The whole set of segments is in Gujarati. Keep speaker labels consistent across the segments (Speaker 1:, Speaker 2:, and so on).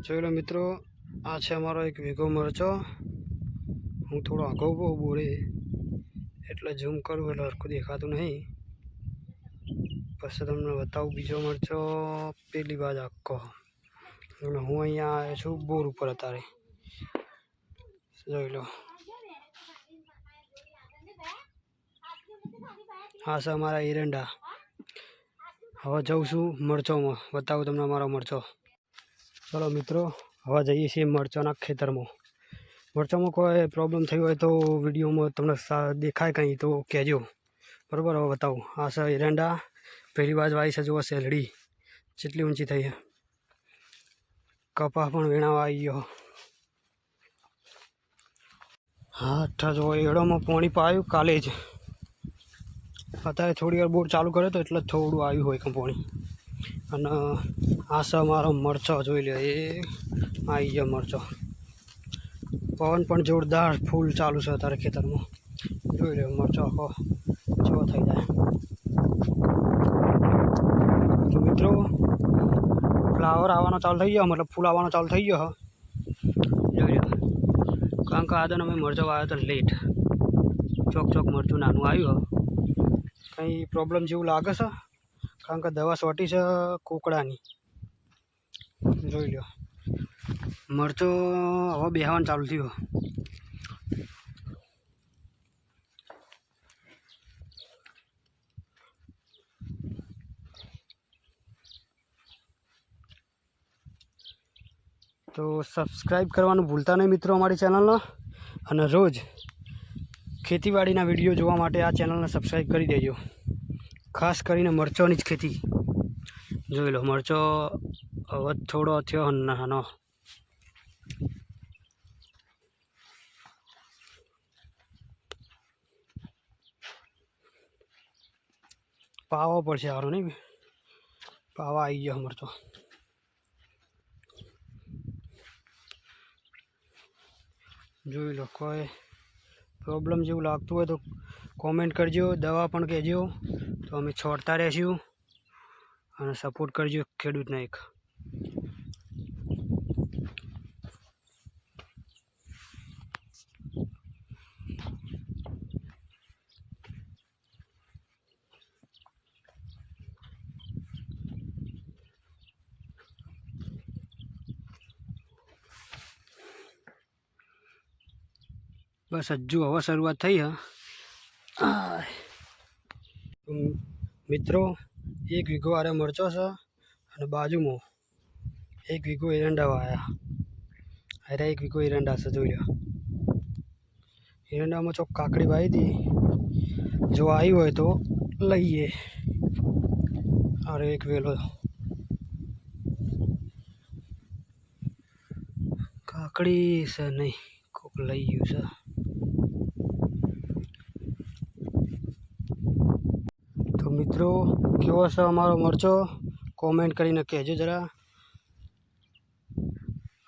Speaker 1: જોઈ લો મિત્રો, આ છે અમારો એક વીઘો મરચો. હું થોડો આઘો ઊભો બોરે એટલે ઝૂમ કરું એટલે હરખું દેખાતું નહીં. પછી તમને બતાવું બીજો મરચો પેલી બાજુ આખો. અને હું અહીંયા આવ્યો છું બોર ઉપર અત્યારે. જોઈ લો, આ છે અમારા એરંડા. હવે જઉં છું મરચોમાં, બતાવું તમને અમારો મરચો. ચલો મિત્રો, હવે જઈએ છીએ મરચાના ખેતરમાં. મરચામાં કોઈ પ્રોબ્લેમ થઈ હોય તો વિડીયોમાં તમને દેખાય કંઈ તો કહેજો, બરાબર. હવે બતાવું, આ છે એરંડા. પહેલી બાજુ આવી છે, જુઓ શેલડી જેટલી ઊંચી થઈ છે. કપા પણ વીણાવા આવી ગયો. હા અઠ્ઠા જો એડોમાં પાણી પાયું કાલે જ. અત્યારે થોડી વાર બોર ચાલુ કર્યો તો એટલે થોડું આવ્યું હોય કે પાણી. અને આ છે અમારો મરચો, જોઈ લે. એ આવી ગયો મરચો. પવન પણ જોરદાર ફૂલ ચાલુ છે અત્યારે ખેતરમાં. જોઈ લે મરચો આખો જેવો થઈ જાય. તો મિત્રો, ફ્લાવર આવવાનો ચાલુ થઈ ગયો, મતલબ ફૂલ આવવાનો ચાલુ થઈ ગયો. જોઈ લો, કારણ કે આદન અમે મરચો આવ્યો તો લેટ. ચોક મરચું નાનું આવ્યું. કંઈ પ્રોબ્લેમ જેવું લાગે છે, કારણ કે દવા સોટી છે કોકડાની. જોઈ લો, મરચો હવે બેહવાનું ચાલુ થયું. તો સબસ્ક્રાઈબ કરવાનું ભૂલતા નહીં મિત્રો અમારી ચેનલને. અને રોજ ખેતીવાડીના વિડીયો જોવા માટે આ ચેનલને સબસ્ક્રાઈબ કરી દેજો. ખાસ કરીને મરચોની જ ખેતી. જોઈ લો, મરચો હવે થોડો થયો નાનો. પાવો પડશે સારું નહીં? પાવા આવી ગયો મરચો. જોઈ લો, કોઈ પ્રોબ્લેમ જેવું લાગતું હોય તો કોમેન્ટ કરજો, દવા પણ કહેજો તો અમે છોડતા રહીશું. અને સપોર્ટ કરજો ખેડૂતને એક. બસ હજુ હવે શરૂઆત થઈ છે. મિત્રો, એક વીઘો આરે મરચો છે અને બાજુમાં એક વીઘો એરંડા વાયા. અરે એક વીઘો એરંડા છે, જોઈ લો. એરંડામાં ચોક કાકડી વાવી હતી, જો આવી હોય તો લઈએ. અરે એક વેલો કાકડી છે નહીં, કોક લઈ ગયું છે. તો મિત્રો, કેવો છે અમારો મરચો કોમેન્ટ કરીને કહેજો જરા.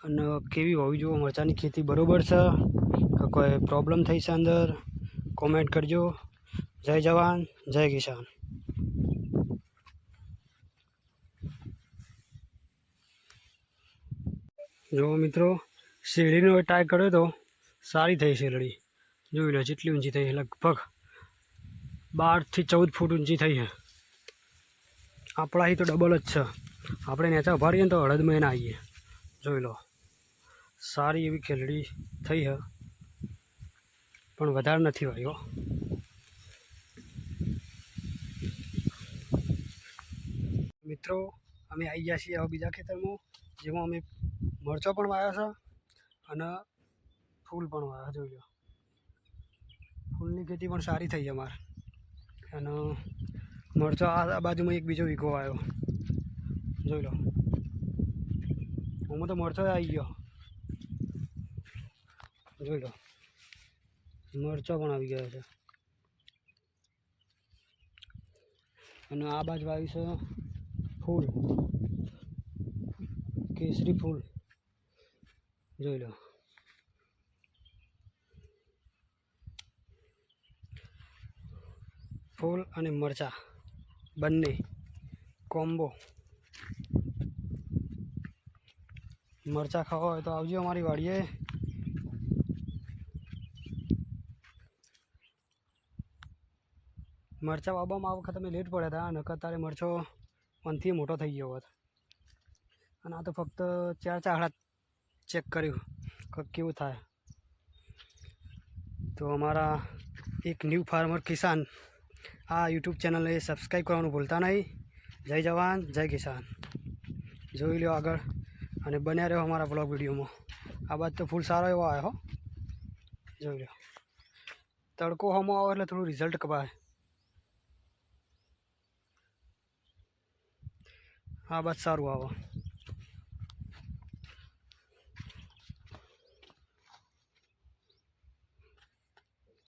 Speaker 1: અને કેવી હોવી જોઈએ મરચાંની ખેતી, બરાબર છે કે કોઈ પ્રોબ્લેમ થઈ છે અંદર, કોમેન્ટ કરજો. જય જવાન, જય કિસાન. જો મિત્રો, શેરડીનો ટ્રાય કર્યો તો સારી થઈ શેરડી. જોઈ લો જેટલી ઊંચી થઈ, લગભગ 12 થી 14 ફૂટ ઊંચી થઈ છે. આપણાથી તો ડબલ જ છે. આપણે નેચા ઉભા રહીએ ને તો અડધમાં ના આવીએ. જોઈ લો, સારી એવી ખેલડી થઈ છે, પણ વધારે નથી વાગ્યો. મિત્રો, અમે આવી ગયા છીએ હવે બીજા ખેતરમાં, જેમાં અમે મરચો પણ વાવ્યા છે અને ફૂલ પણ વાવ્યા. જોઈ લો, ફૂલની ખેતી પણ સારી થઈ છે અમારે. અને મરચો આ બાજુમાં એક બીજો વીઘો આવ્યો. જોઈ લો, હું તો મરચો આવી ગયો. જોઈ લો, મરચો પણ આવી ગયો છે. અને આ બાજુ આવ્યું છે ફૂલ, કેસરી ફૂલ. જોઈ લો, ફૂલ અને મરચાં બંને કોમ્બો. મરચાં ખાવા હોય તો આવજો અમારી વાડીએ. મરચાં વાવવામાં આ વખત અમે લેટ પડ્યા હતા, નકર તારે મરચો વનથી મોટો થઈ ગયો હોત. અને આ તો ફક્ત 4 ચાહડા ચેક કર્યું કે કેવું થાય. તો અમારા એક ન્યૂ ફાર્મર કિસાન આ યુટ્યુબ ચેનલને સબસ્ક્રાઈબ કરવાનું ભૂલતા નહીં. જય જવાન જય કિસાન. જોઈ લો આગળ અને બન્યા રહ્યો અમારા બ્લોગ વિડીયોમાં. આ બાદ તો ફૂલ સારો એવો આવ્યો હો, જોઈ લો. તડકો હમો આવે એટલે થોડું રિઝલ્ટ કપાય. આ બાદ સારું આવે.